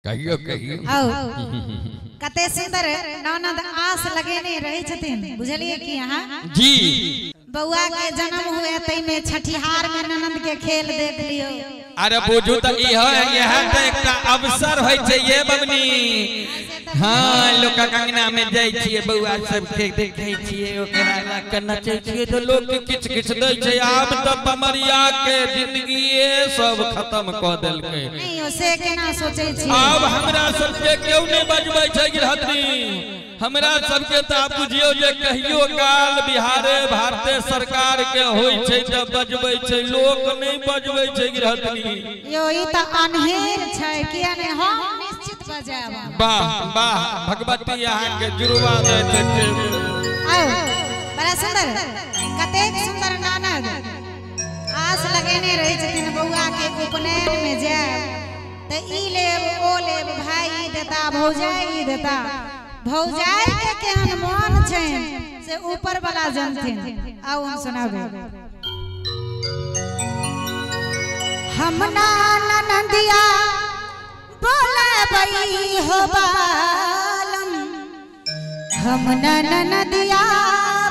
कहियो कहियो कते सुंदर ननद आस लगेने रहे छथिन बुझलिए कि यहाँ जी बउआ के जन्म हुए तई में छठिहार में ननद के खेल देख लियो। अरे बुझू तो यह तो एक अवसर होय छै ये बबनी। हाँ लोक कंगना में जाय छिए बउआ सब के देखै छिए ओकरा ला के नचै छिए तो लोग किछ किछ दै छै। आब त पमरिया के जिंदगी सब खत्म क देलकै। नहीं ओसे केना सोचै छी। अब हमरा सब के क्यों नहीं बजबै छै गिरहतनी। हमरा सब के त बुझियो जे कहियो काल बिहारे भारतीय सरकार के होय छै त बजबै छै लोक नहीं बजबै छै गिरहतनी। यो ई त अनहेर छै किया ने हम निश्चित बजाब। वाह वाह भगवती यहाँ के जुड़वा दे छै। आओ बड़ा सुंदर कतेक सुंदर ननद आस लगेने रहे छथिन बउआ के उपनयन में जाए त ई लेब ओ लेब भाई देता भौजाई देता। भौजाई के केहन मन छै से ऊपर वाला जानथिन। आओ हम सुनाबे। हम ननदिया बोले बई हो बालम हम ननदिया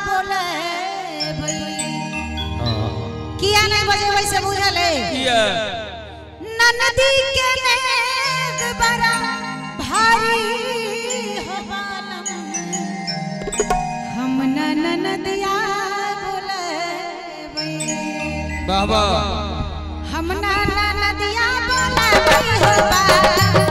बोले बई किया नहीं बजे वैसे बुझल है ननदी के नेग बड़ा भारी हो बालम हम ननदिया बोले बई बाबा हम ननदिया बोले बई हो बालम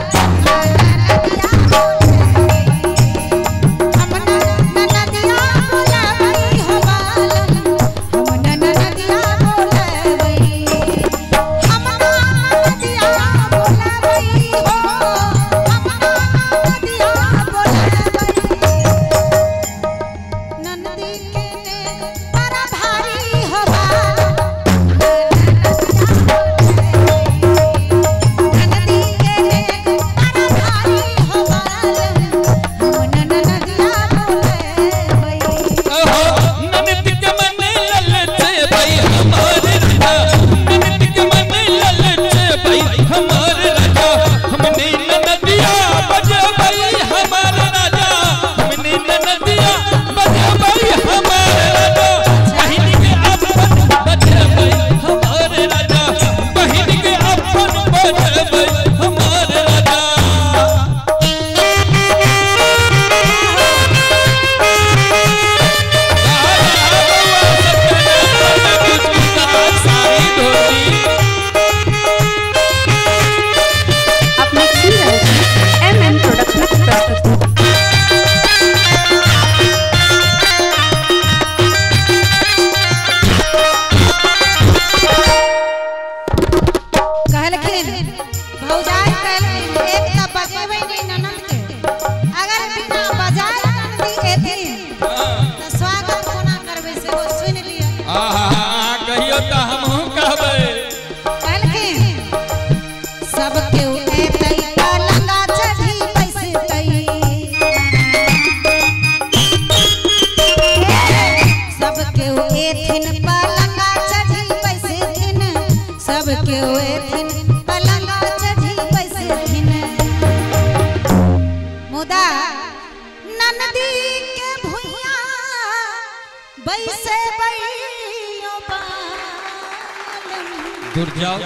दूर जाओ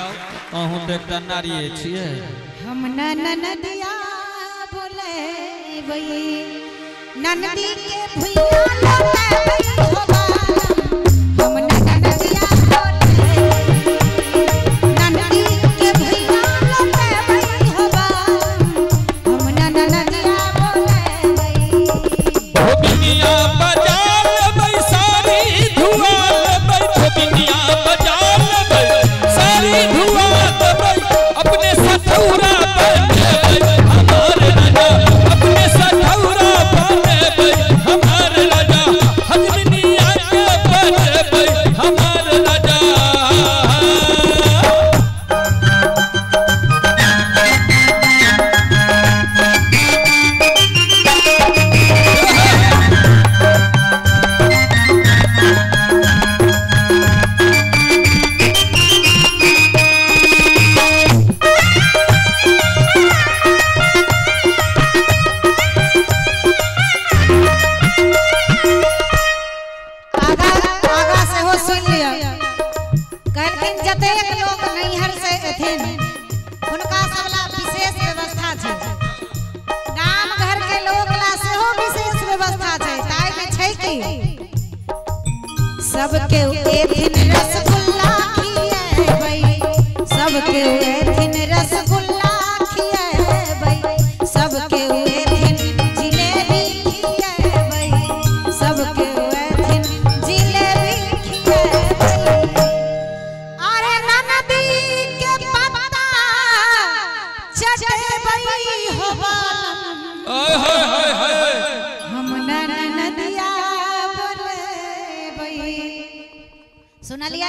अहूँ तो एक नारी छिए। हम ननदिया बोले बई ननदी के भुइया लौटे बई हो बालम हम ननदिया बोले ननदी के भुइया लौटे बई हो बालम हम ननदिया बोले बई धोबिनिया बजाल बई सारी धुआ बई धोबिनिया बजाल बई सारी धुआ बई अपने सठौरा बने बई हमारे राजा अपने सठौरा बने बई हमारे राजा हजमिनिया सुनलिए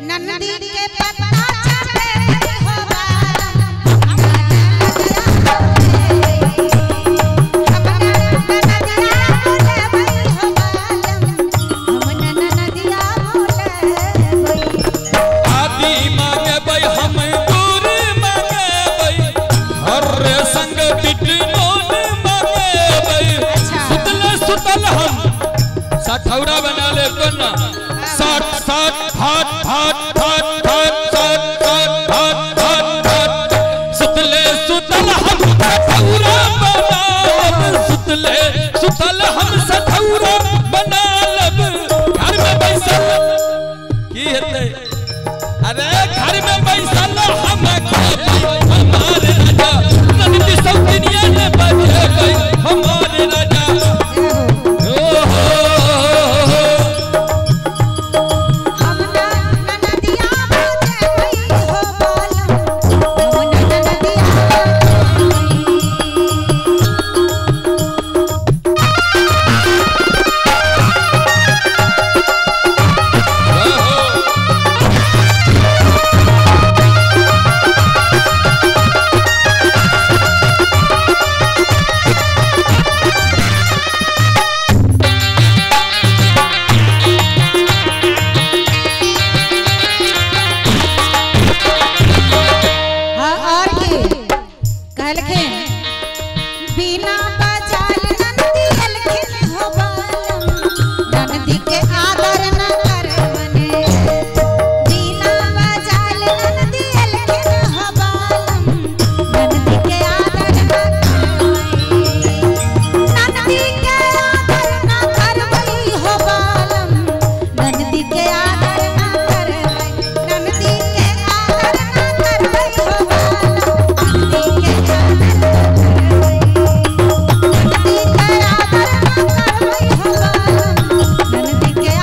नंदी के पत्ता चाटे हो बालम ठौरा बना ले कोना साठ साठ हाथ हाथ हाथ हाथ साठ साठ हाथ हाथ हाथ सुतले सुतल हम ठौरा बना सुतले सुतल हम ठौरा बना लब घर में बैसल की हेते अरे घर में बैसल हम हमारे राजा नंदी सब दुनिया ने बजे गई हमारे राजा बिना बजाल नंदी अलखिन हो बालम नंदी के आदर न कर बने बिना बजाल नंदी अलखिन हो बालम नंदी के आदर न कर नंदी के आदर न करवई हो बालम नंदी के आदर न करवई नंदी के आदर न करवई हो बालम नंदी के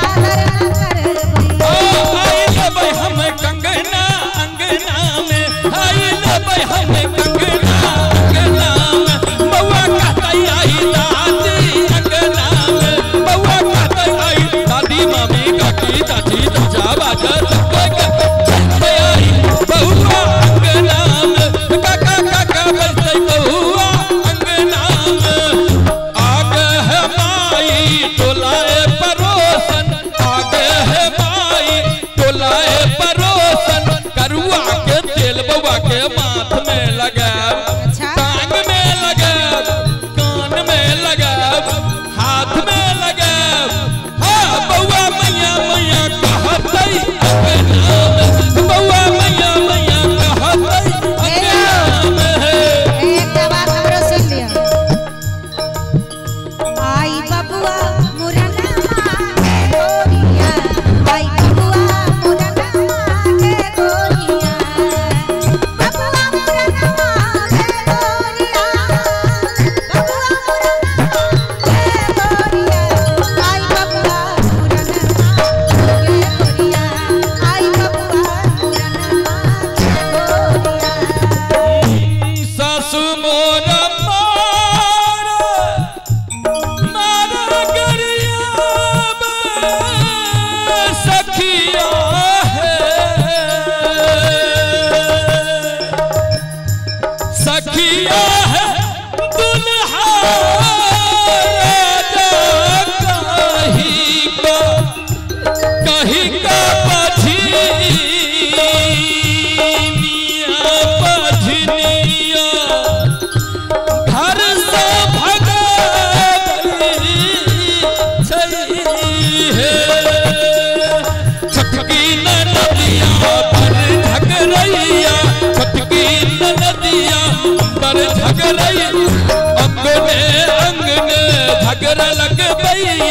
अंगने अंगने झगड़ा लग गई